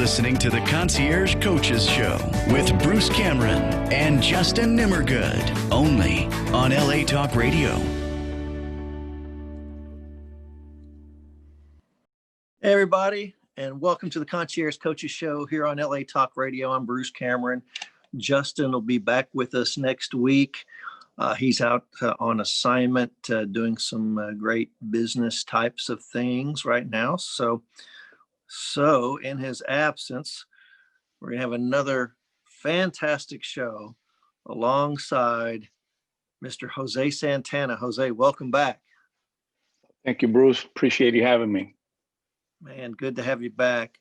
listening to the Concierge Coaches Show with Bruce Cameron and Justin Nimmergood, only on LA Talk Radio. Hey, everybody, and welcome to the Concierge Coaches Show here on LA Talk Radio. I'm Bruce Cameron. Justin will be back with us next week. He's out on assignment doing some great business types of things right now. So in his absence, we're going to have another fantastic show alongside Mr. Jose Santana. Jose, welcome back. Thank you, Bruce. Appreciate you having me. Man, good to have you back.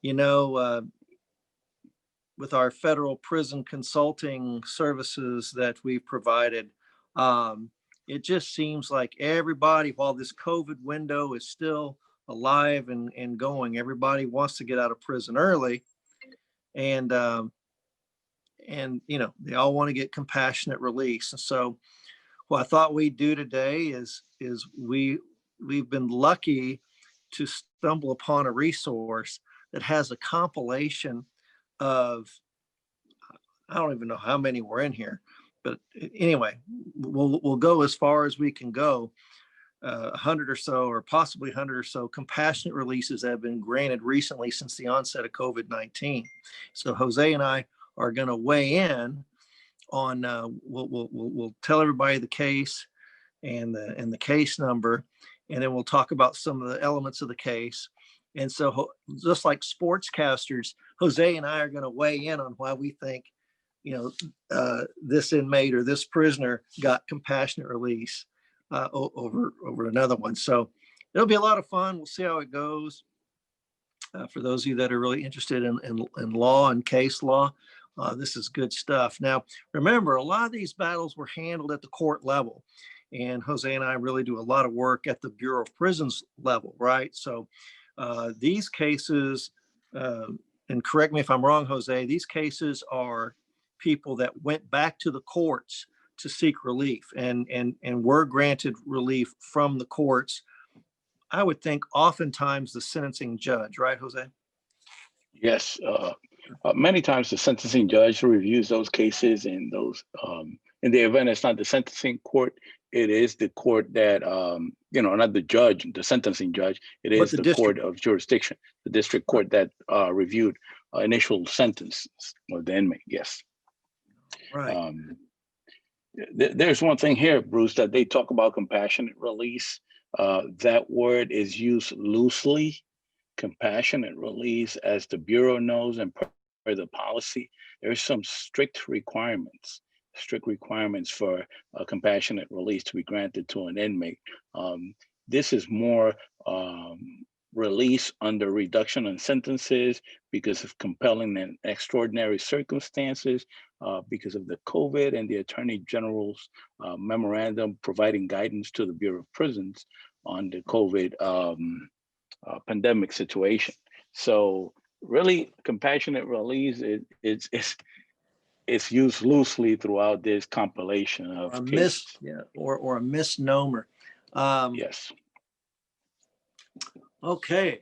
You know, with our federal prison consulting services that we've provided, it just seems like everybody, while this COVID window is still alive and going, everybody wants to get out of prison early. And you know, they all want to get compassionate release. And so what I thought we'd do today is we've been lucky to stumble upon a resource that has a compilation of, I don't even know how many were in here, but anyway, we'll go as far as we can go. 100 or so, or possibly 100 or so compassionate releases that have been granted recently since the onset of COVID-19. So Jose and I are going to weigh in on, we'll tell everybody the case and the case number, and then we'll talk about some of the elements of the case. And so just like sportscasters, Jose and I are going to weigh in on why we think, you know, this inmate or this prisoner got compassionate release over another one. So it'll be a lot of fun. We'll see how it goes. For those of you that are really interested in law and case law, this is good stuff. Now, remember, a lot of these battles were handled at the court level. And Jose and I really do a lot of work at the Bureau of Prisons level, right? So these cases, and correct me if I'm wrong, Jose, these cases are people that went back to the courts to seek relief and were granted relief from the courts. I would think oftentimes the sentencing judge, right, Jose? Yes, many times the sentencing judge reviews those cases, and those in the event it's not the sentencing court, it is the court that you know, not the judge, the sentencing judge. It is the court of jurisdiction, the district court that reviewed initial sentence of the inmate. Yes. Right. There's one thing here, Bruce, that they talk about compassionate release. That word is used loosely. Compassionate release, as the Bureau knows and per the policy, there's some strict requirements for a compassionate release to be granted to an inmate. This is more release under reduction in sentences because of compelling and extraordinary circumstances, because of the COVID and the Attorney General's memorandum providing guidance to the Bureau of Prisons on the COVID pandemic situation. So really, compassionate release it's used loosely throughout this compilation of cases. Or a misnomer. Yes. Okay,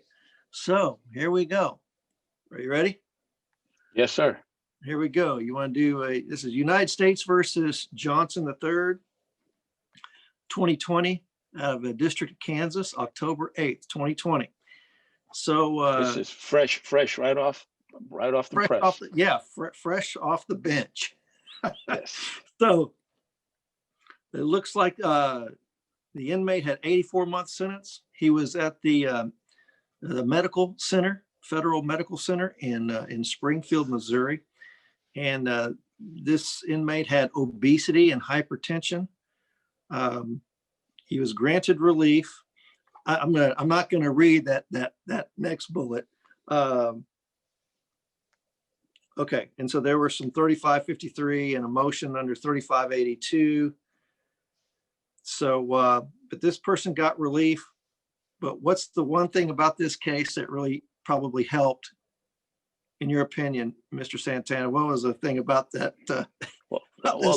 so here we go. Are you ready? Yes, sir. Here we go. You want to do this is United States versus Johnson III, 2020, out of the District of Kansas, October 8th, 2020. So this is fresh right off the press. Fresh off the bench. Yes. So it looks like the inmate had 84-month sentence. He was at the medical center, Federal Medical Center in Springfield, Missouri. And this inmate had obesity and hypertension. He was granted relief. I'm not gonna read that next bullet. Okay, and so there were some 3553 and a motion under 3582. So, but this person got relief. But what's the one thing about this case that really probably helped, in your opinion, Mr. Santana? What was the thing about that? Well,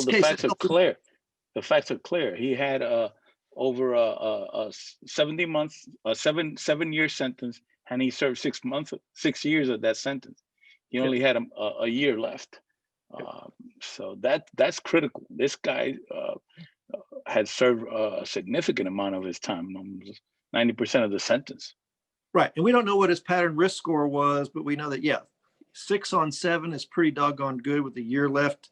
the facts are clear. The facts are clear. He had over a 70 months, a seven-year sentence, and he served 6 years of that sentence. He only had a year left. So that's critical. This guy had served a significant amount of his time, 90% of the sentence. Right. And we don't know what his pattern risk score was, but we know that, 6 on 7 is pretty doggone good with a year left.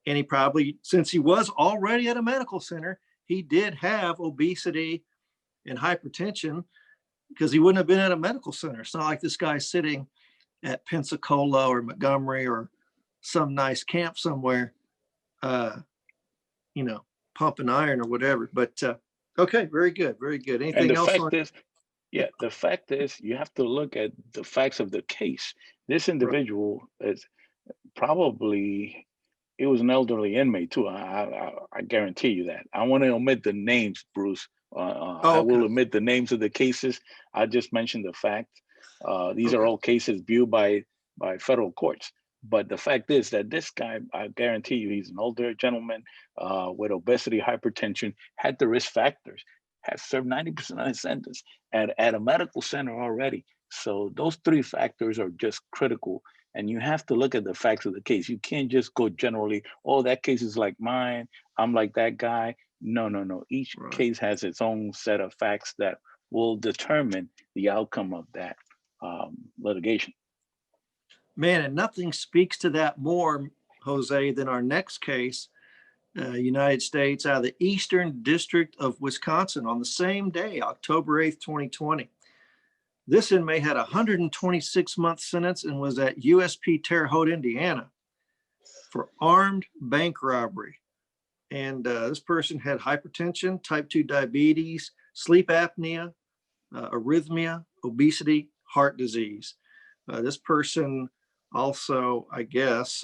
And he probably, since he was already at a medical center, he did have obesity and hypertension because he wouldn't have been at a medical center. It's not like this guy's sitting at Pensacola or Montgomery or some nice camp somewhere, pumping iron or whatever. But okay, very good, very good. Anything else? The fact is, you have to look at the facts of the case. This individual is probably, he was an elderly inmate too. I guarantee you that. I want to omit the names, Bruce. I will omit the names of the cases. I just mentioned the fact. These are all cases viewed by federal courts. But the fact is that this guy, I guarantee you, he's an older gentleman with obesity, hypertension, had the risk factors, had served 90% of his sentence at a medical center already. So those 3 factors are just critical. And you have to look at the facts of the case. You can't just go generally, oh, that case is like mine, I'm like that guy. No. Each case has its own set of facts that will determine the outcome of that litigation. Man, and nothing speaks to that more, Jose, than our next case, United States, out of the Eastern District of Wisconsin on the same day, October 8th, 2020. This inmate had a 126-month sentence and was at USP Terre Haute, Indiana for armed bank robbery. And this person had hypertension, type 2 diabetes, sleep apnea, arrhythmia, obesity, heart disease. This person also, I guess,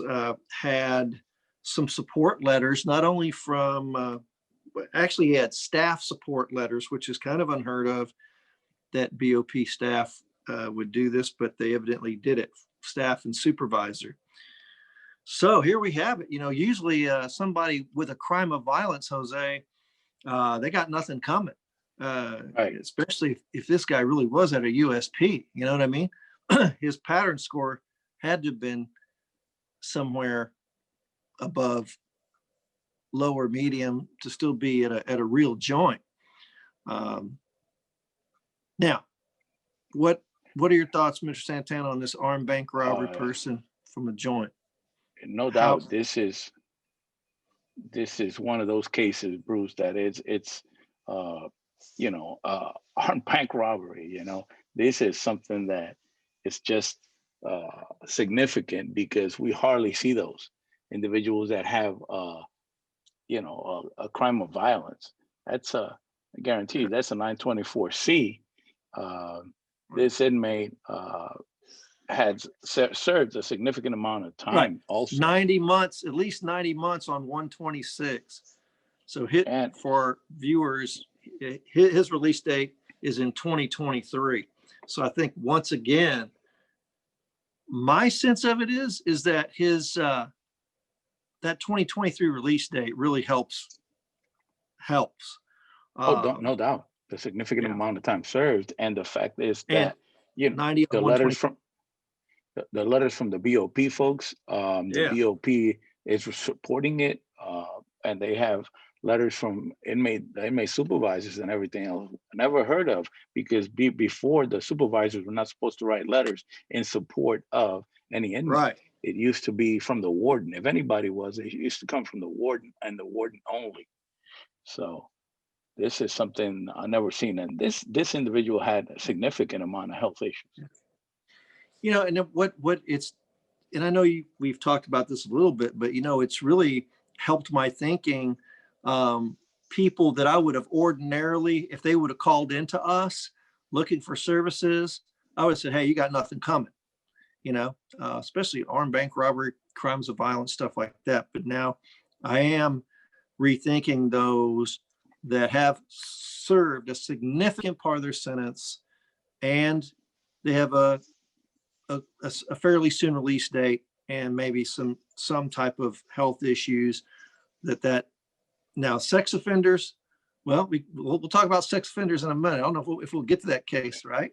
had some support letters, not only from, actually he had staff support letters, which is kind of unheard of that BOP staff would do this, but they evidently did it, staff and supervisor. So here we have it. Usually somebody with a crime of violence, Jose, they got nothing coming, especially if this guy really was at a USP, you know what I mean? His pattern score had to have been somewhere above lower medium to still be at a real joint. Now, what are your thoughts, Mr. Santana, on this armed bank robbery person from a joint? No doubt, this is one of those cases, Bruce, that it's armed bank robbery. This is something that is just significant because we hardly see those individuals that have a crime of violence. That's I guarantee you, that's a 924C. This inmate had served a significant amount of time. Also 90 months, at least 90 months on 126. So for viewers, his release date is in 2023. So I think once again, my sense of it is that his that 2023 release date really helps. No doubt. The significant amount of time served, and the fact is that the letters from the BOP folks, the BOP is supporting it, and they have letters from the inmate supervisors and everything else. Never heard of, because before the supervisors were not supposed to write letters in support of any inmate. Right. It used to be from the warden. If anybody was, it used to come from the warden and the warden only. So this is something I've never seen. And this individual had a significant amount of health issues. And and I know we've talked about this a little bit, but it's really helped my thinking. People that I would have ordinarily, if they would have called into us looking for services, I would have said, hey, you got nothing coming, especially armed bank robbery, crimes of violence, stuff like that. But now I am rethinking those that have served a significant part of their sentence and they have a fairly soon release date and maybe some type of health issues that now sex offenders. Well, we'll talk about sex offenders in a minute. I don't know if we'll get to that case, right?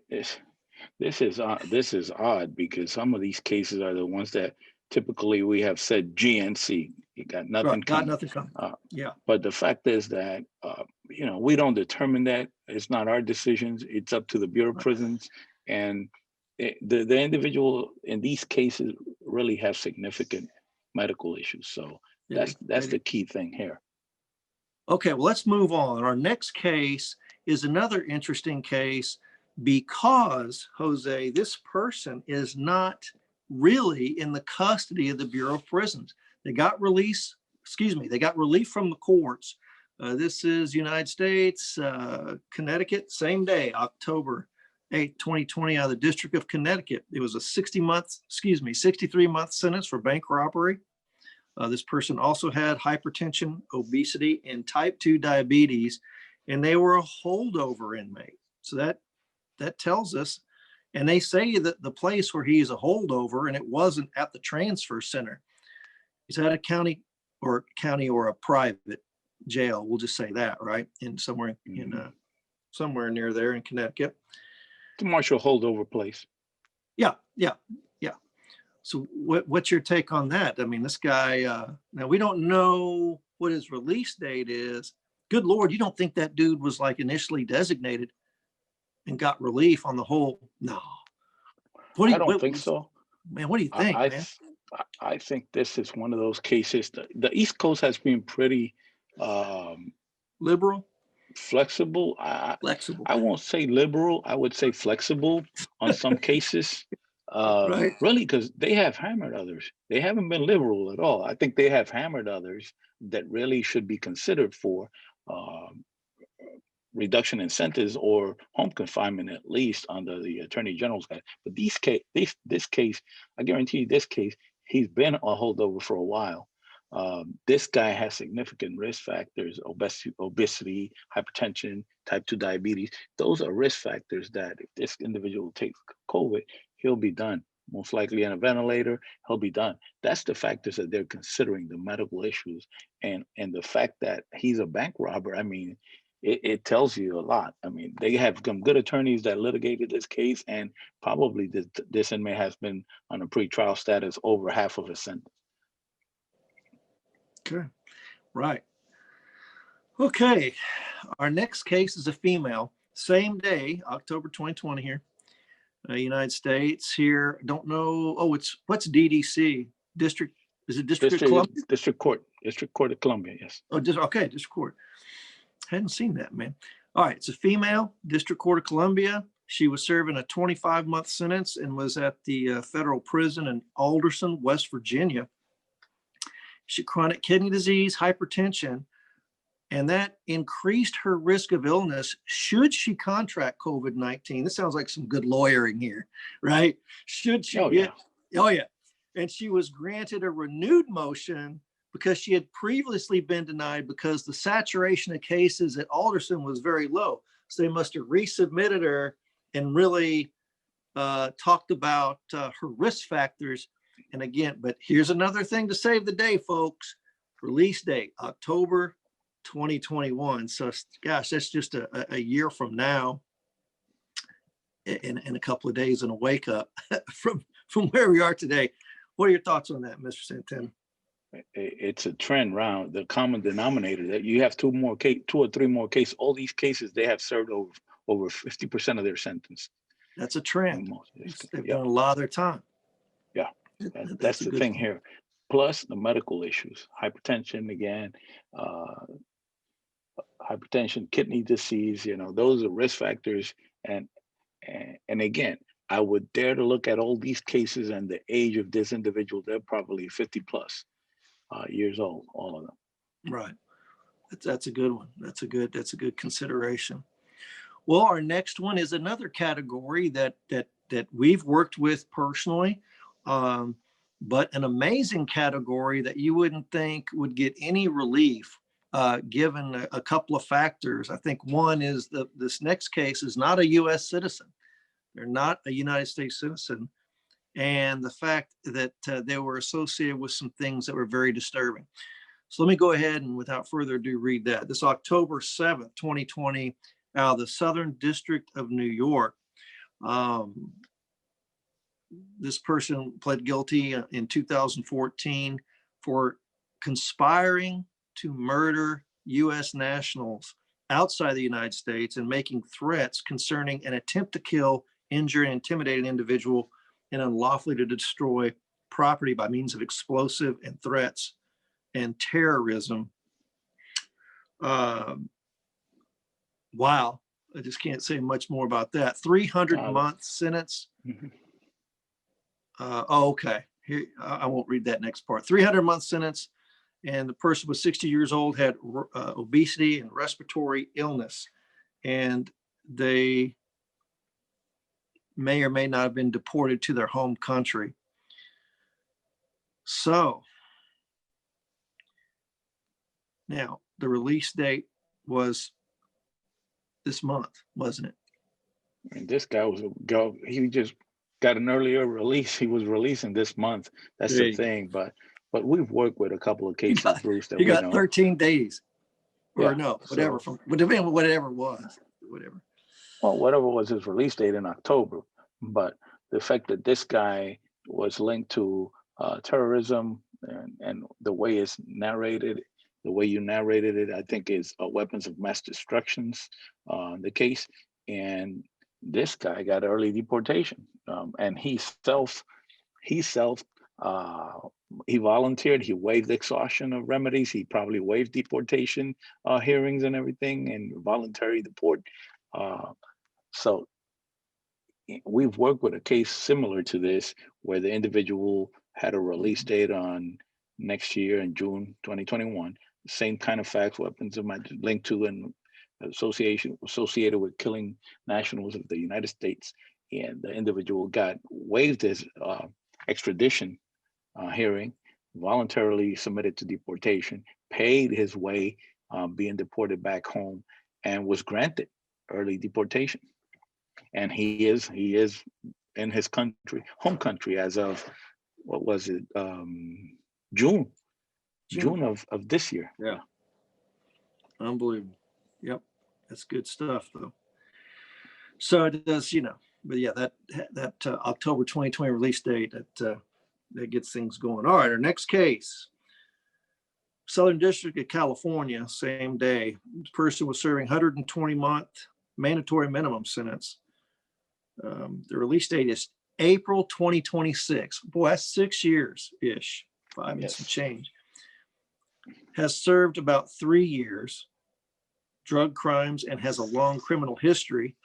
This is odd because some of these cases are the ones that typically we have said GNC. You got nothing Right, got coming. nothing coming. Yeah. But the fact is that we don't determine that. It's not our decisions. It's up to the Bureau of Right. Prisons, and the individual in these cases really have significant medical issues. So that's the key thing here. Okay, well, let's move on. Our next case is another interesting case because, Jose, this person is not really in the custody of the Bureau of Prisons. They got relief from the courts. This is United States, Connecticut, same day, October 8th, 2020, out of the District of Connecticut. It was a 63-month sentence for bank robbery. This person also had hypertension, obesity, and type 2 diabetes, and they were a holdover inmate. So that tells us, and they say that the place where he's a holdover, and it wasn't at the transfer center. He's at a county or a private jail. We'll just say that, right? In somewhere somewhere near there in Connecticut. The Marshall holdover place. Yeah. So what's your take on that? I mean, this guy, now we don't know what his release date is. Good Lord, you don't think that dude was like initially designated and got relief on the whole? No. I don't think so. Man, what do you think, man? I think this is one of those cases. The East Coast has been pretty liberal, flexible. flexible. I won't say liberal. I would say flexible on some cases. Right. Really, because they have hammered others. They haven't been liberal at all. I think they have hammered others that really should be considered for reduction in sentence or home confinement, at least under the Attorney General's guide. But this case, I guarantee you, this case, he's been a holdover for a while. This guy has significant risk factors: obesity, hypertension, type 2 diabetes. Those are risk factors that if this individual takes COVID, he'll be done. Most likely on a ventilator, he'll be done. That's the factors that they're considering, the medical issues, and the fact that he's a bank robber. I mean, it tells you a lot. I mean, they have some good attorneys that litigated this case, and probably this inmate has been on a pretrial status over half of his sentence. Okay, right. Okay, our next case is a female. Same day, October 2020 here. United States here. Don't know. Oh, what's DDC? District? Is it District of Columbia? District Court of Columbia. Yes. Oh, okay, District Court. Hadn't seen that, man. All right, it's a female, District Court of Columbia. She was serving a 25-month sentence and was at the federal prison in Alderson, West Virginia. She had chronic kidney disease, hypertension, and that increased her risk of illness should she contract COVID-19. This sounds like some good lawyering here, right? Should she Oh, yeah. And she was granted a renewed motion because she had previously been denied because the saturation of cases at Alderson was very low. So they must have resubmitted her and really talked about her risk factors. And again, but here's another thing to save the day, folks. Release date, October 2021. So gosh, that's just a year from now, in a couple of days, and a wake up from where we are today. What are your thoughts on that, Mr. Santana? It's a trend round. The common denominator that you have two or three more cases. All these cases, they have served over 50% of their sentence. That's a trend. They've done a lot of their time. Yeah, that's the thing here. Plus the medical issues, hypertension again, hypertension, kidney disease. Those are risk factors. And again, I would dare to look at all these cases and the age of this individual. They're probably 50 plus years old, all of them. Right. That's a good one. That's a good consideration. Well, our next one is another category that we've worked with personally, but an amazing category that you wouldn't think would get any relief given a couple of factors. I think one is this next case is not a U.S. citizen. They're not a United States citizen. And the fact that they were associated with some things that were very disturbing. So let me go ahead and without further ado, read that. This October 7th, 2020, out of the Southern District of New York. This person pled guilty in 2014 for conspiring to murder U.S. nationals outside the United States and making threats concerning an attempt to kill, injure, and intimidate an individual and unlawfully to destroy property by means of explosive and threats and terrorism. Wow. I just can't say much more about that. 300-month sentence. Mm-hmm. Okay. Here, I won't read that next part. 300-month sentence. And the person was 60 years old, had obesity and respiratory illness. And they may or may not have been deported to their home country. So now the release date was this month, wasn't it? And this guy was he just got an earlier release. He was releasing this month. That's the thing. But we've worked with a couple of cases, Bruce, that you got know. 13 days. Or yeah, no, whatever, so, whatever it was, whatever. Well, whatever was his release date in October. But the fact that this guy was linked to terrorism and the way it's narrated, the way you narrated it, I think is weapons of mass destructions, the case. And this guy got early deportation, and he volunteered. He waived exhaustion of remedies. He probably waived deportation hearings and everything, and voluntary deport. So we've worked with a case similar to this, where the individual had a release date on next year in June 2021. Same kind of facts, weapons of mass linked to and associated with killing nationals of the United States, and the individual got waived his extradition hearing, voluntarily submitted to deportation, paid his way, being deported back home, and was granted early deportation. And he is in his home country as of, what was it, June of this year. Yeah. Unbelievable. Yep. That's good stuff though. So it does, but yeah, that October 2020 release date, that gets things going. All right, our next case, Southern District of California, same day. This person was serving 120-month mandatory minimum sentence. The release date is April 2026. Boy, that's 6 years-ish, 5 and some change. Has served about 3 years, drug crimes, and has a long criminal history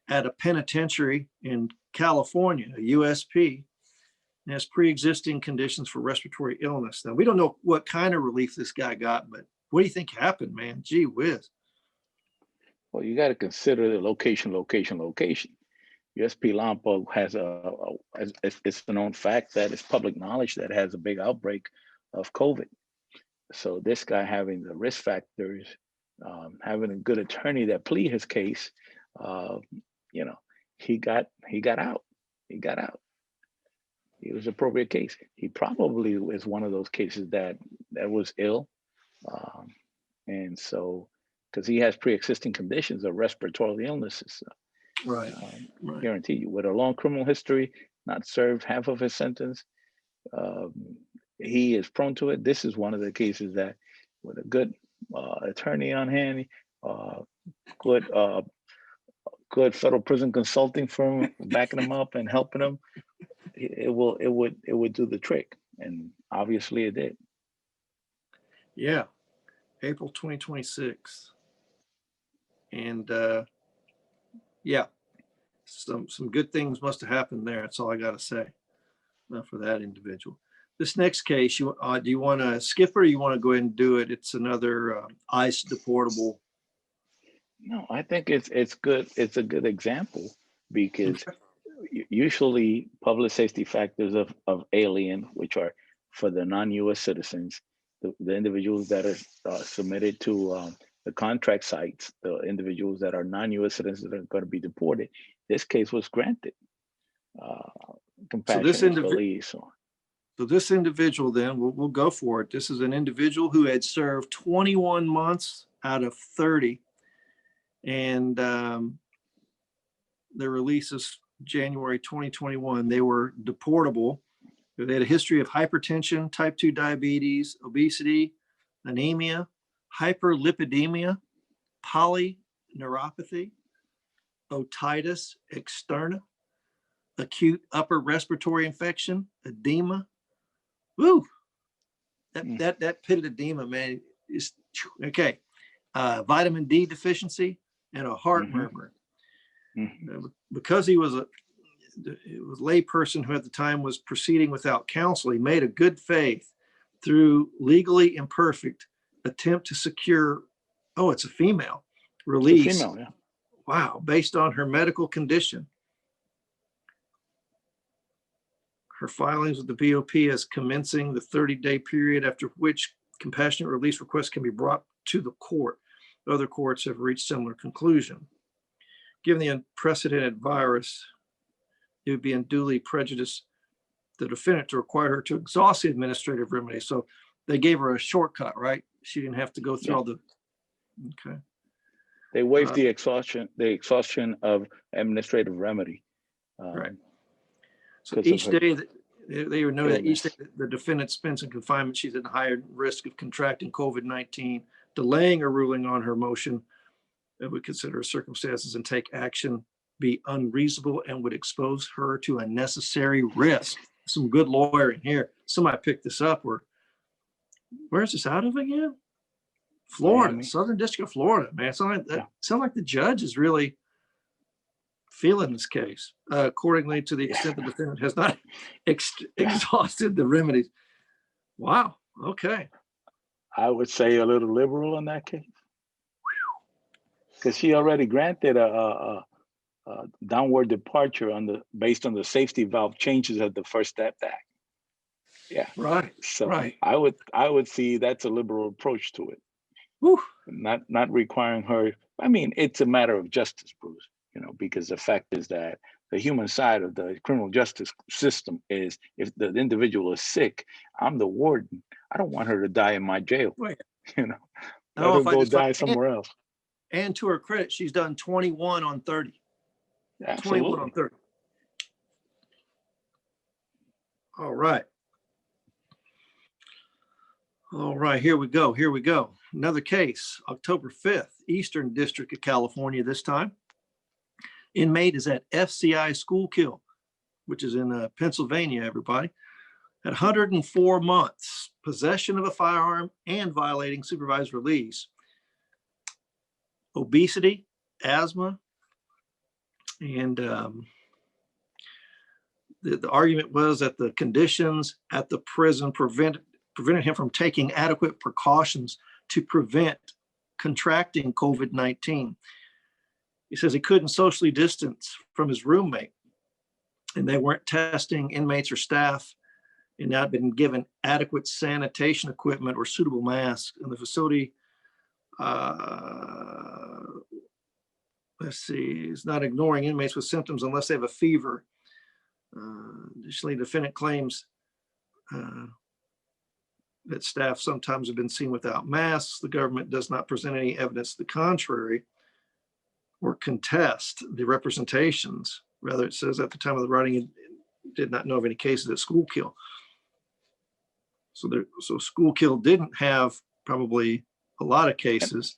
at a penitentiary in California, a USP, and has pre-existing conditions for respiratory illness. Now, we don't know what kind of relief this guy got, but what do you think happened, man? Gee whiz. Well, you got to consider the location. USP Lampa has it's a known fact that it's public knowledge that has a big outbreak of COVID. So this guy having the risk factors, having a good attorney that plead his case, he got out. He got out. It was an appropriate case. He probably is one of those cases that was ill, and so because he has pre-existing conditions of respiratory illnesses. Right. Guarantee you, with a long criminal history, not served half of his sentence, he is prone to it. This is one of the cases that, with a good attorney on hand, good federal prison consulting firm backing him up and helping him, it would do the trick, and obviously it did. Yeah, April 2026, and yeah, some good things must have happened there. That's all I got to say for that individual. This next case, do you want to skip it, or you want to go ahead and do it? It's another ICE deportable. No, I think it's good. It's a good example because usually public safety factors of alien, which are for the non-U.S. citizens, the individuals that are submitted to the contract sites, the individuals that are non-U.S. citizens that are going to be deported. This case was granted compassionate release. So this individual, then we'll go for it. This is an individual who had served 21 months out of 30. And their releases January 2021. They were deportable. They had a history of hypertension, type 2 diabetes, obesity, anemia, hyperlipidemia, polyneuropathy, otitis externa, acute upper respiratory infection, edema. Woo! That pitted edema, man, is okay. Vitamin D deficiency and a heart murmur. Because he was a layperson who at the time was proceeding without counsel, he made a good faith through legally imperfect attempt to secure, oh, it's a female, release. It's a female, yeah. Wow, based on her medical condition. Her filings with the BOP as commencing the 30-day period after which compassionate release requests can be brought to the court. Other courts have reached similar conclusion. Given the unprecedented virus, it would be unduly prejudice the defendant to require her to exhaust the administrative remedy. So they gave her a shortcut, right? She didn't have to go through all the, okay. They waived the exhaustion of administrative remedy. Right. So each day that they would know that each day the defendant spends in confinement, she's at higher risk of contracting COVID-19, delaying a ruling on her motion that would consider circumstances and take action be unreasonable and would expose her to unnecessary risk. Some good lawyering here. Somebody picked this up. Where's this out of again? Florida, Miami. Southern District of Florida, man. Sound like the judge is really feeling this case. Accordingly, to the extent the defendant has not exhausted the remedies. Wow. Okay. I would say a little liberal in that case, because she already granted a downward departure based on the safety valve changes of the First Step Act. Yeah. Right. So right. I would see that's a liberal approach to it. Whew. Not requiring her. I mean, it's a matter of justice, Bruce. Because the fact is that the human side of the criminal justice system is, if the individual is sick, I'm the warden. I don't want her to die in my jail. Right. Let her go die somewhere else. And to her credit, she's done 21 on 30. Absolutely. 21 on 30. All right. All right, here we go. Another case, October 5th, Eastern District of California this time. Inmate is at FCI Schuylkill, which is in Pennsylvania, everybody. At 104 months, possession of a firearm and violating supervised release. Obesity, asthma, and the argument was that the conditions at the prison prevented him from taking adequate precautions to prevent contracting COVID-19. He says he couldn't socially distance from his roommate, and they weren't testing inmates or staff, and not been given adequate sanitation equipment or suitable masks in the facility. Let's see, he's not ignoring inmates with symptoms unless they have a fever. Additionally, the defendant claims that staff sometimes have been seen without masks. The government does not present any evidence to the contrary or contest the representations. Rather, it says at the time of the writing, it did not know of any cases at Schuylkill. So Schuylkill didn't have probably a lot of cases.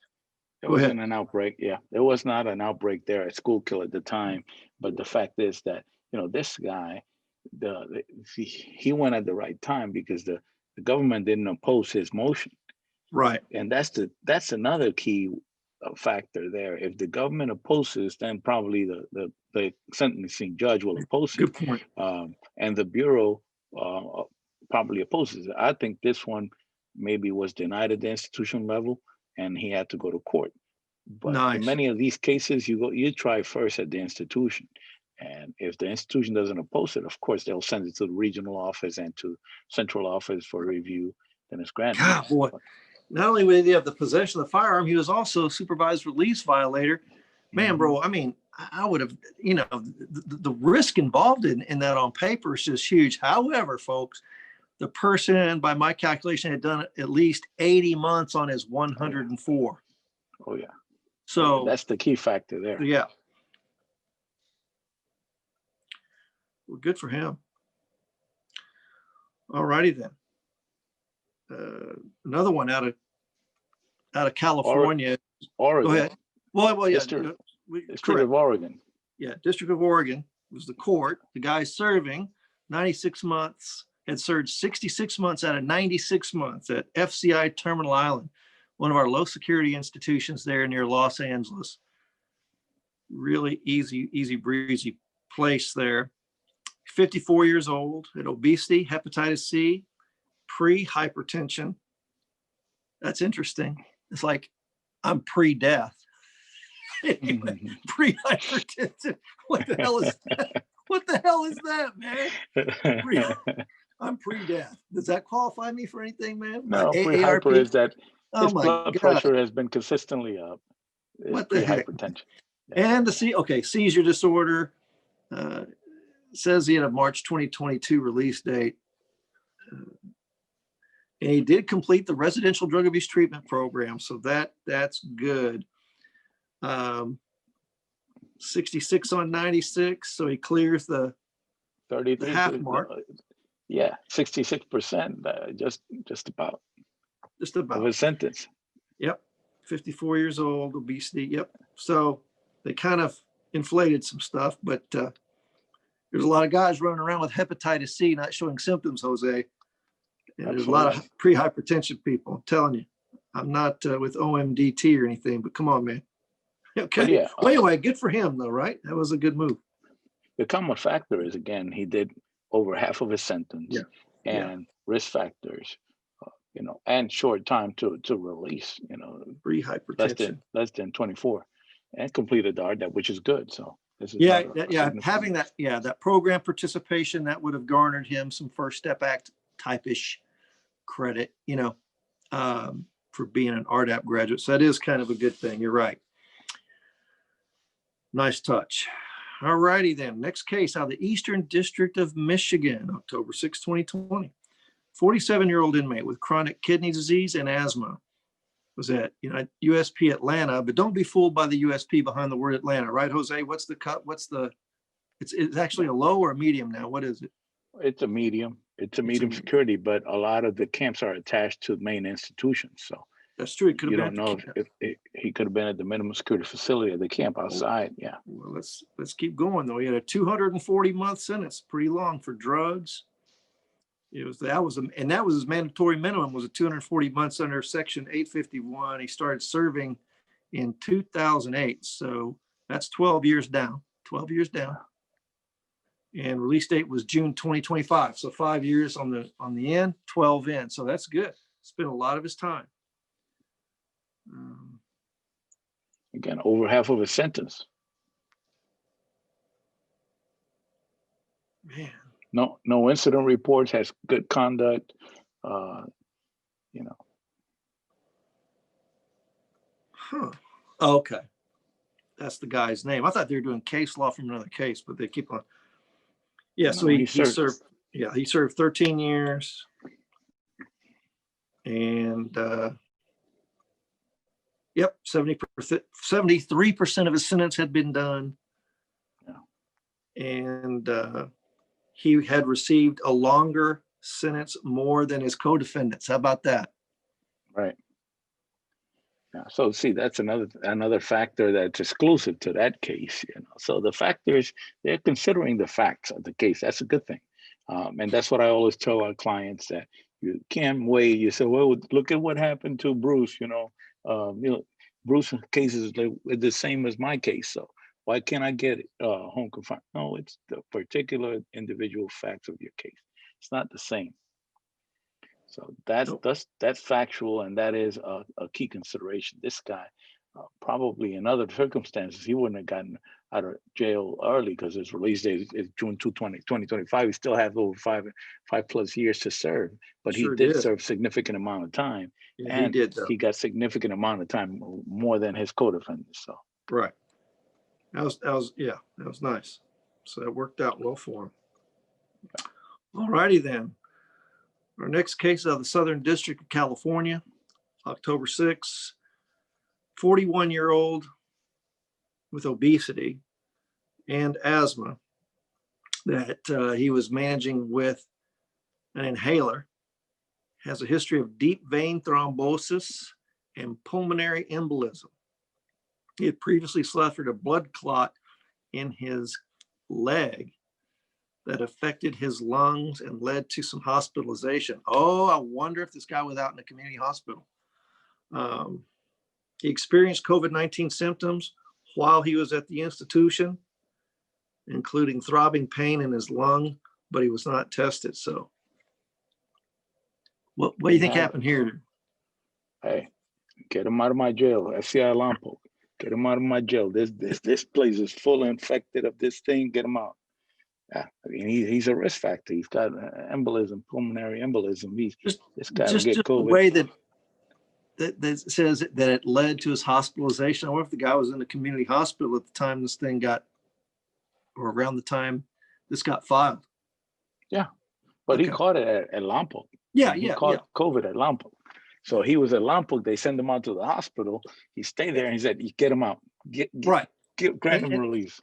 There wasn't an outbreak. Yeah, there was not an outbreak there at Schuylkill at the time. But the fact is that, this guy, he went at the right time because the government didn't oppose his motion. Right. And that's another key factor there. If the government opposes, then probably the sentencing judge will oppose it. Good point. And the Bureau probably opposes it. I think this one maybe was denied at the institution level, and he had to go to court. But in many of these cases, you try first at the institution. And if the institution doesn't oppose it, of course, they'll send it to the regional office and to central office for review. Then it's granted. God, boy. Not only did he have the possession of the firearm, he was also a supervised release violator. Man, bro, I mean, I would have, the risk involved in that on paper is just huge. However, folks, the person, by my calculation, had done at least 80 months on his 104. Oh, yeah. So that's the key factor there. Yeah. Well, good for him. All righty then. Another one out of California. Oregon. Go ahead. Well, yeah. District Correct. of Oregon. Yeah, District of Oregon was the court. The guy serving 96 months, had served 66 months out of 96 months at FCI Terminal Island, one of our low security institutions there near Los Angeles. Really easy breezy place there. 54 years old, had obesity, hepatitis C, pre-hypertension. That's interesting. It's like I'm pre-death. Anyway, pre-hypertension. What the hell is that? What the hell is that, man? I'm pre-death. Does that qualify me for anything, man? No, pre-hyper is that his blood God. pressure has been consistently up. What the heck? Hypertension. And the seizure disorder. Says he had a March 2022 release date. And he did complete the residential drug abuse treatment program, so that's good. 66 on 96, so he clears the 33 the half mark. Yeah, 66%, just about of his sentence. Yep, 54 years old, obesity. Yep. So they kind of inflated some stuff, but there's a lot of guys running around with hepatitis C not showing symptoms, Jose. And there's a lot of pre-hypertension people. I'm telling you, I'm not with OMDT or anything, but come on, man. Okay. But yeah, well, anyway, good for him, though, right? That was a good move. The common factor is, again, he did over half of his sentence, and risk factors, and short time to release, pre-hypertension, less than 24, and completed the RDAP, which is good. So this is having that program participation, that would have garnered him some First Step Act type-ish credit, for being an RDAP graduate. So that is kind of a good thing. You're right. Nice touch. All righty then. Next case out of the Eastern District of Michigan, October 6, 2020. 47-year-old inmate with chronic kidney disease and asthma was at USP Atlanta, but don't be fooled by the USP behind the word Atlanta, right, Jose? What's the cut? It's actually a low or a medium now. What is it? It's a medium. It's a medium security, but a lot of the camps are attached to main institutions. So that's true. You don't know if he could have been at the minimum security facility at the camp outside. Yeah. Well, let's keep going though. He had a 240-month sentence, pretty long for drugs. That was his mandatory minimum was a 240 months under Section 851. He started serving in 2008, so that's 12 years down. 12 years down. And release date was June 2025. So 5 years on the end, 12 in. So that's good. Spent a lot of his time. Again, over half of his sentence. Man. No incident reports, has good conduct, Huh. Okay. That's the guy's name. I thought they were doing case law from another case, but they keep on. Yeah, so he served 13 years. And 73% of his sentence had been done. Yeah. And he had received a longer sentence more than his co-defendants. How about that? Right. Yeah, so see, that's another factor that's exclusive to that case. So the factors, they're considering the facts of the case. That's a good thing. And that's what I always tell our clients, that you can't weigh. You say, well, look at what happened to Bruce. Bruce's case is the same as my case. So why can't I get home confinement? No, it's the particular individual facts of your case. It's not the same. So that's factual, and that is a key consideration. This guy, probably in other circumstances, he wouldn't have gotten out of jail early because his release date is June 2, 2025. He still has over five plus years to serve, but he did serve significant amount of time, and he got significant amount of time more than his co-defendants. So right, that was nice. So that worked out well for him. All righty then. Our next case out of the Southern District of California, October 6, 41-year-old with obesity and asthma that he was managing with an inhaler, has a history of deep vein thrombosis and pulmonary embolism. He had previously suffered a blood clot in his leg that affected his lungs and led to some hospitalization. Oh, I wonder if this guy was out in a community hospital. He experienced COVID-19 symptoms while he was at the institution, including throbbing pain in his lung, but he was not tested. So what do you think happened here? Hey, get him out of my jail. FBI Lampo. Get him out of my jail. This place is full infected of this thing. Get him out. Yeah, I mean, he's a risk factor. He's got embolism, pulmonary embolism. This guy will get the COVID. way that says that it led to his hospitalization. I wonder if the guy was in the community hospital at the time this thing got, or around the time this got filed. Yeah, but okay. He caught it at Lompoc. He caught COVID at Lompoc. So he was at Lompoc. They sent him out to the hospital. He stayed there and he said, "You get him out. Grant him release."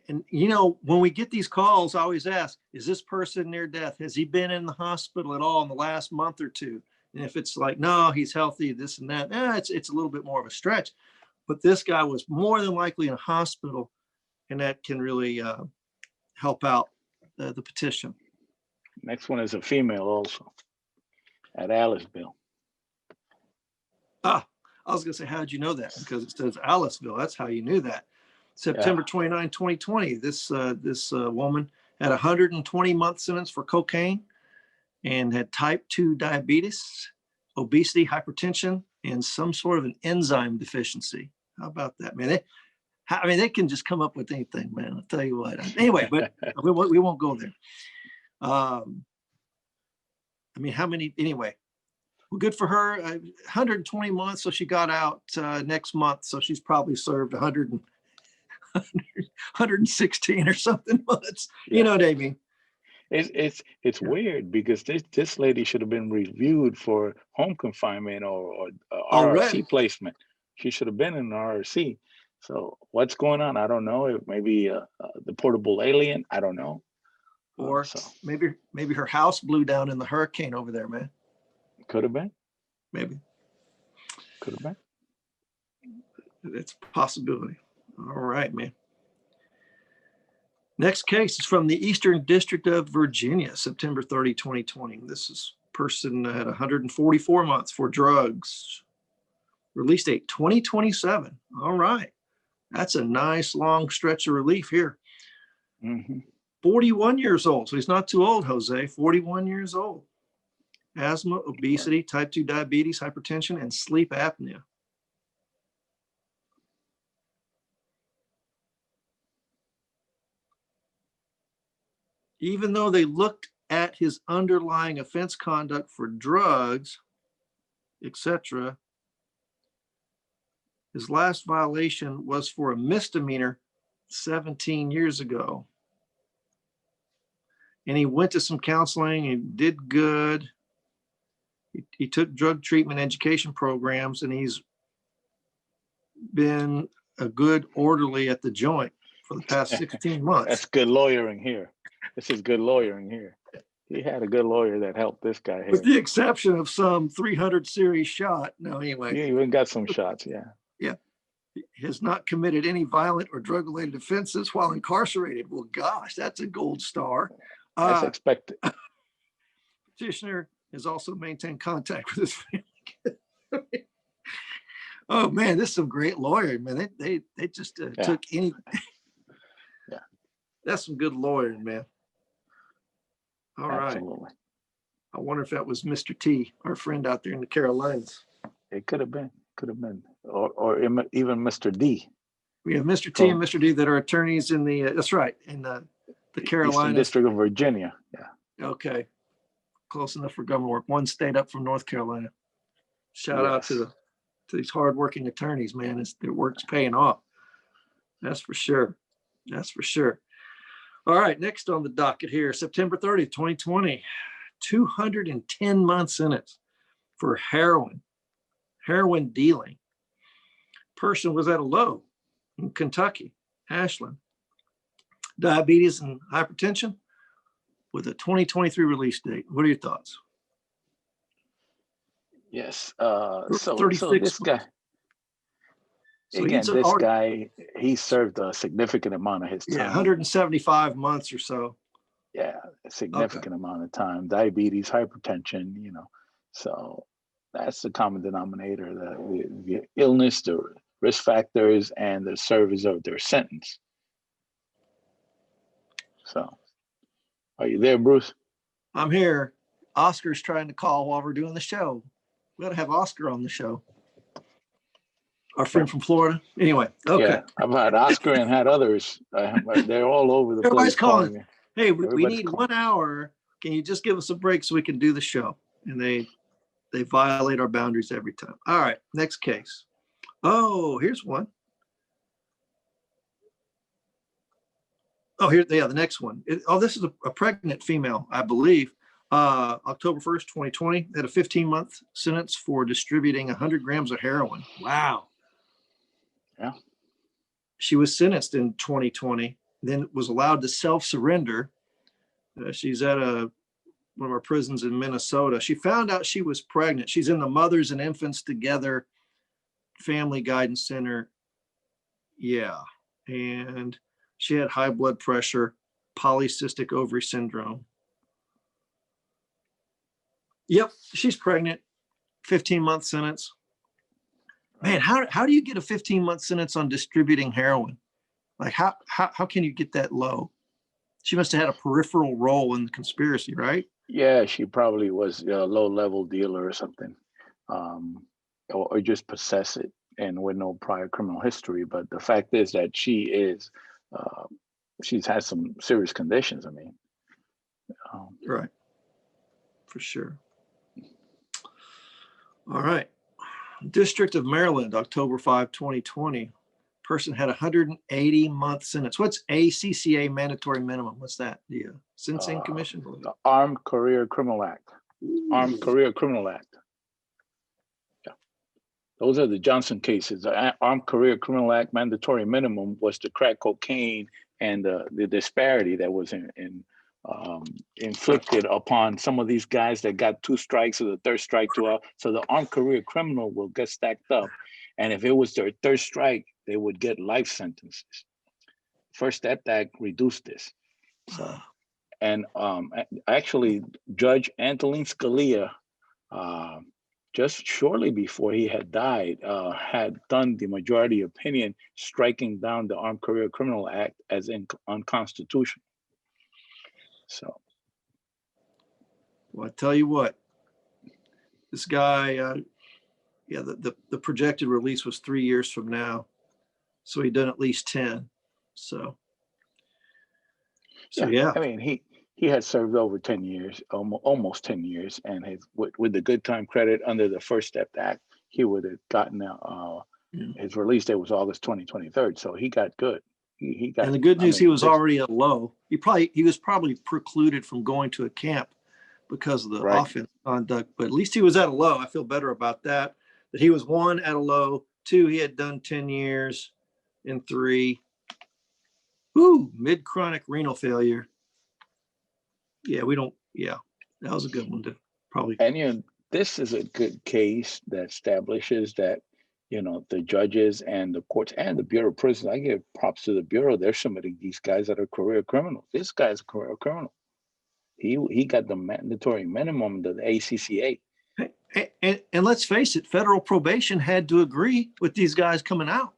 And you know, when we get these calls, I always ask, is this person near death? Has he been in the hospital at all in the last month or two? And if it's like, no, he's healthy, this and that, it's a little bit more of a stretch. But this guy was more than likely in a hospital, and that can really help out the petition. Next one is a female also at Aliceville. I was going to say, how did you know that? Because it says Aliceville. That's how you knew that. September 29, 2020, this woman had a 120-month sentence for cocaine and had type 2 diabetes, obesity, hypertension, and some sort of an enzyme deficiency. How about that, man? They can just come up with anything, man. I'll tell you what. Anyway, but we won't go there. How many? Anyway, well, good for her. 120 months, so she got out next month. So she's probably served 116 or something months. Yeah. You know what I mean? It's weird because this lady should have been reviewed for home confinement or RRC placement. She should have been in an RRC. So what's going on? I don't know. Maybe the portable alien. I don't know. Or maybe her house blew down in the hurricane over there, man. Could have been. Maybe. Could have been. It's a possibility. All right, man. Next case is from the Eastern District of Virginia, September 30, 2020. This is person that had 144 months for drugs. Release date 2027. All right. That's a nice long stretch of relief here. Mm-hmm. 41 years old. So he's not too old, Jose. 41 years old. Asthma, obesity, type 2 diabetes, hypertension, and sleep apnea. Even though they looked at his underlying offense conduct for drugs, etc., his last violation was for a misdemeanor 17 years ago. And he went to some counseling and did good. He took drug treatment education programs, and he's been a good orderly at the joint for the past 16 months. That's good lawyering here. This is good lawyering here. He had a good lawyer that helped this guy here. With the exception of some 300 series shot. No, anyway. He even got some shots, yeah. Yeah. He has not committed any violent or drug-related offenses while incarcerated. Well, gosh, that's a gold star. That's expected. Petitioner has also maintained contact with his family. Oh man, this is some great lawyering, man. They just took any. Yeah, that's some good lawyering, man. All Absolutely. Right. I wonder if that was Mr. T, our friend out there in the Carolinas. It could have been, or even Mr. D. We have Mr. T and Mr. D that are attorneys in the. That's right, in the Carolinas. Eastern District of Virginia. Yeah. Okay. Close enough for government work. One state up from North Carolina. Shout out to these hardworking attorneys, man. Their work's paying off. That's for sure. That's for sure. All right, next on the docket here, September 30th, 2020, 210 months in it for heroin dealing. Person was at a low in Kentucky, Ashland. diabetes and hypertension with a 2023 release date. What are your thoughts? Yes. So 36 this guy, months. So again, he's this already, guy, he served a significant amount of his yeah, time. 175 months or so. Yeah, a Okay. significant amount of time. Diabetes, hypertension, you know. So that's the common denominator, the illness, the risk factors, and the service of their sentence. So are you there, Bruce? I'm here. Oscar's trying to call while we're doing the show. We got to have Oscar on the show. Our friend from Florida. Anyway, okay. Yeah, I've had Oscar and had others. They're all over the Everybody's place calling me. Hey, we Everybody's need calling. 1 hour. Can you just give us a break so we can do the show? And they violate our boundaries every time. All right, next case. Oh, here's one. Oh, the next one. This is a pregnant female, I believe. October 1st, 2020, had a 15-month sentence for distributing 100 grams of heroin. Wow. Yeah. She was sentenced in 2020, then was allowed to self-surrender. She's at one of our prisons in Minnesota. She found out she was pregnant. She's in the Mothers and Infants Together Family Guidance Center. Yeah. And she had high blood pressure, polycystic ovary syndrome. Yep, she's pregnant. 15-month sentence. Man, how do you get a 15-month sentence on distributing heroin? Like how can you get that low? She must have had a peripheral role in the conspiracy, right? Yeah, she probably was a low-level dealer or something, or just possess it and with no prior criminal history. But the fact is that she's had some serious conditions. I mean, right, for sure. All right. District of Maryland, October 5, 2020. Person had 180-month sentence. What's ACCA mandatory minimum? What's that? The Sentencing Commission? The Armed Career Criminal Act. Ooh. Armed Career Criminal Act. Yeah. Those are the Johnson cases. The Armed Career Criminal Act mandatory minimum was the crack cocaine and the disparity that was inflicted upon some of these guys that got 2 strikes or the 3rd strike to out. So the armed career criminal will get stacked up. And if it was their 3rd strike, they would get life sentences. First Step Act reduced this. So, and actually, Judge Antonin Scalia, just shortly before he had died, had done the majority opinion striking down the Armed Career Criminal Act as unconstitutional. So, well, I tell you what, this guy, the projected release was 3 years from now, so he done at least 10. So yeah. I mean, he had served over 10 years, almost 10 years, and with the good time credit under the First Step Act, he would have gotten his release date was August 2023. So he got good. He got. And the good news, he was already at low. He was probably precluded from going to a camp because of the offense conduct, but at least he was at a low. I feel better about that. That he was 1 at a low, 2 he had done 10 years, and 3, mid-chronic renal failure. Yeah, that was a good one to probably. And this is a good case that establishes that the judges and the courts and the Bureau of Prisons, I give props to the Bureau. They're submitting these guys that are career criminals. This guy's a career criminal. He got the mandatory minimum to the ACCA. And let's face it, federal probation had to agree with these guys coming out.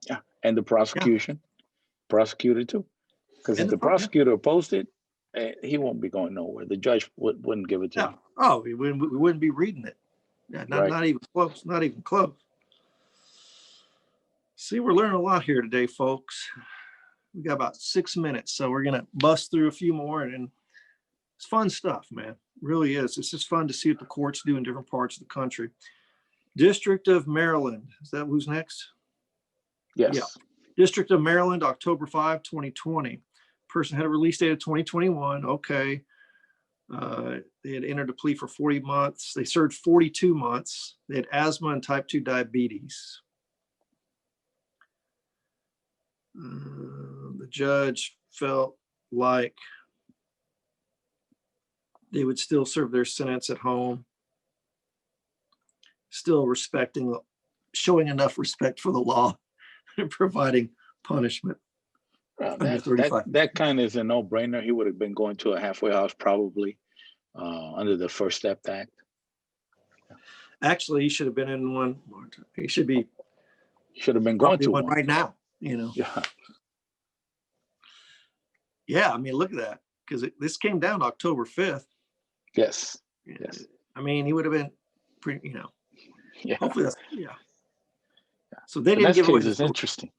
Yeah, and the prosecution, prosecutor too. Because if the prosecutor opposed it, he won't be going nowhere. The judge wouldn't give it to him. Oh, we wouldn't be reading it. Yeah, not even close. Not even close. See, we're learning a lot here today, folks. We got about 6 minutes, so we're gonna bust through a few more, and it's fun stuff, man. It really is. It's just fun to see what the courts do in different parts of the country. District of Maryland. Is that who's next? Yes. Yeah. District of Maryland, October 5, 2020. Person had a release date of 2021. Okay. They had entered a plea for 40 months. They served 42 months. They had asthma and type 2 diabetes. The judge felt like they would still serve their sentence at home, still showing enough respect for the law and providing punishment. Under 35. That kind of is a no-brainer. He would have been going to a halfway house probably under the First Step Act. Actually, he should have been in one. He should have been going to one right now. Yeah. Yeah, I mean, look at that, because this came down October 5th. Yes. Yes. I mean, he would have been pretty, Yeah. Hopefully that's, yeah. So they didn't give away. It's interesting.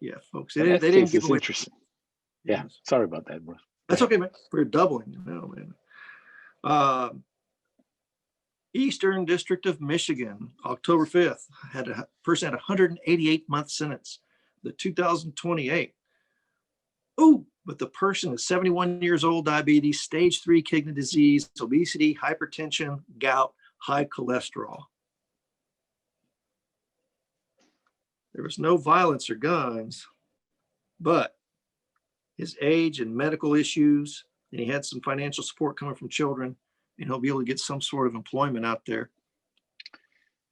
Yeah, folks. They didn't give away. Interesting. Yeah. Sorry about that, bro. That's okay, man. We're doubling, man. Eastern District of Michigan, October 5th, had a person had a 188-month sentence. The 2028. Oh, but the person is 71 years old, diabetes, stage 3 kidney disease, obesity, hypertension, gout, high cholesterol. There was no violence or guns, but his age and medical issues, and he had some financial support coming from children, and he'll be able to get some sort of employment out there.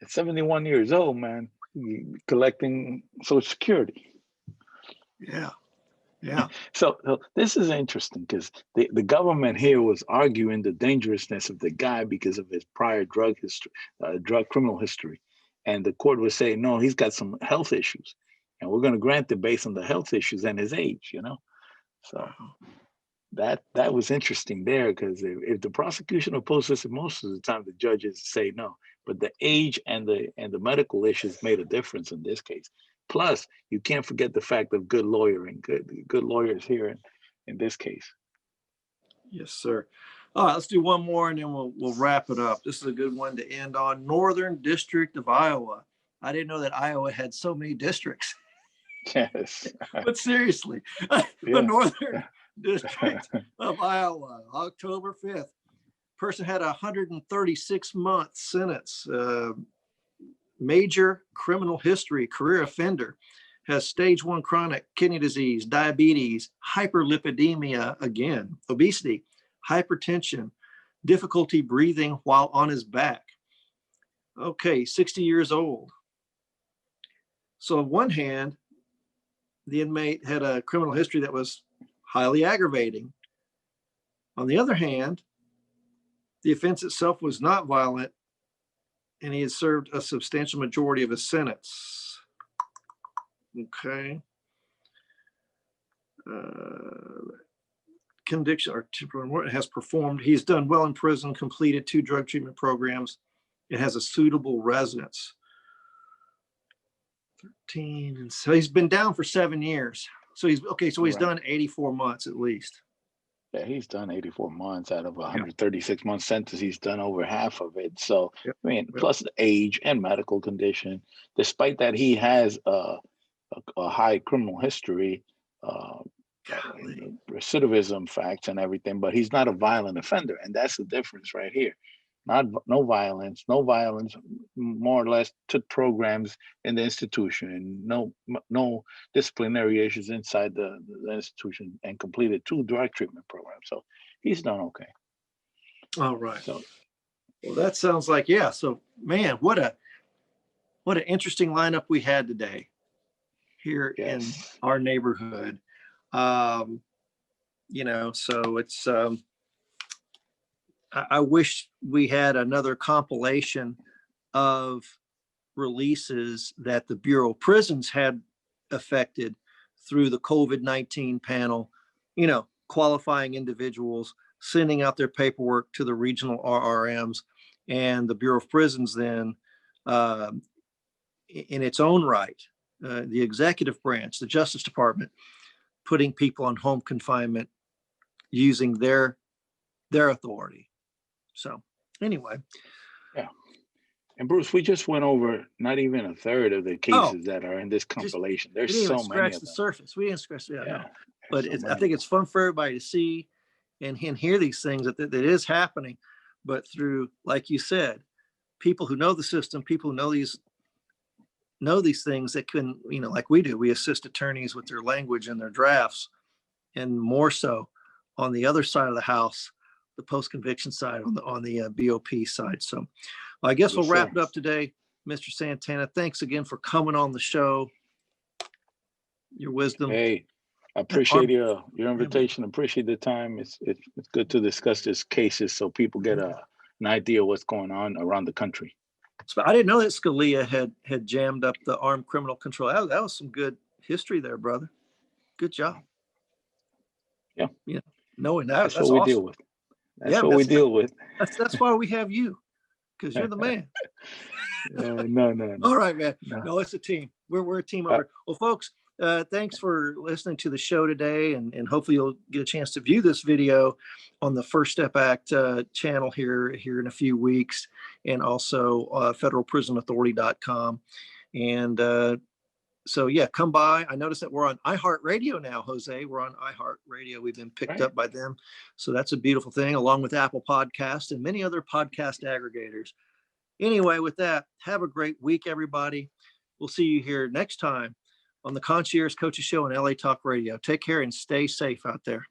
At 71 years old, man, collecting Social Security. Yeah. Yeah. So this is interesting because the government here was arguing the dangerousness of the guy because of his prior drug criminal history. And the court was saying, no, he's got some health issues. And we're going to grant it based on the health issues and his age, So that was interesting there, because if the prosecution opposes it, most of the time the judges say no. But the age and the medical issues made a difference in this case. Plus, you can't forget the fact of good lawyering, good lawyers here in this case. Yes, sir. All right, let's do one more and then we'll wrap it up. This is a good one to end on. Northern District of Iowa. I didn't know that Iowa had so many districts. Yes. But seriously, the Northern District of Iowa, October 5th. Person had a 136-month sentence. Major criminal history, career offender, has stage 1 chronic kidney disease, diabetes, hyperlipidemia, again, obesity, hypertension, difficulty breathing while on his back. Okay, 60 years old. So on one hand, the inmate had a criminal history that was highly aggravating. On the other hand, the offense itself was not violent, and he had served a substantial majority of his sentence. Okay. Conviction or has performed. He's done well in prison, completed 2 drug treatment programs. It has a suitable residence. 13, and so he's been down for 7 years. So he's okay. So he's done 84 months at least. Yeah, he's done 84 months out of a 136-month sentence. He's done over half of it. So, I mean, plus the age and medical condition, despite that he has a high criminal history, recidivism facts and everything, but he's not a violent offender. And that's the difference right here. No violence, more or less took programs in the institution, no disciplinary issues inside the institution, and completed 2 drug treatment programs. So he's done okay. All right. So, well, that sounds like, so man, what an interesting lineup we had today here in our neighborhood. So it's, I wish we had another compilation of releases that the Bureau of Prisons had affected through the COVID-19 panel, qualifying individuals, sending out their paperwork to the regional RRMs, and the Bureau of Prisons then, in its own right, the executive branch, the Justice Department, putting people on home confinement using their authority. So anyway. Yeah. And Bruce, we just went over not even a third of the cases that are in this compilation. There's so many. Scratch the surface. We didn't scratch it. No. But I think it's fun for everybody to see and hear these things that is happening. But through, like you said, people who know the system, people who know these things that can, like we do, we assist attorneys with their language and their drafts. and more so on the other side of the house, the post-conviction side, on the BOP side. So I guess we'll wrap it up today. Mr. Santana, thanks again for coming on the show. Your wisdom. Hey, I appreciate your invitation. Appreciate the time. It's good to discuss these cases so people get an idea of what's going on around the country. So I didn't know that Scalia had jammed up the armed criminal control. That was some good history there, brother. Good job. Yeah. Yeah. Knowing that, that's what we deal with. That's what we deal with. That's why we have you, because you're the man. No. All right, man. No, it's a team. We're a team over. Well, folks, thanks for listening to the show today, and hopefully you'll get a chance to view this video on the First Step Act channel here in a few weeks, and also federalprisonauthority.com. And so yeah, come by. I noticed that we're on iHeartRadio now, Jose. We're on iHeartRadio. We've been picked up by them. So that's a beautiful thing, along with Apple Podcasts and many other podcast aggregators. Anyway, with that, have a great week, everybody. We'll see you here next time on the Concierge Coaches Show on LA Talk Radio. Take care and stay safe out there.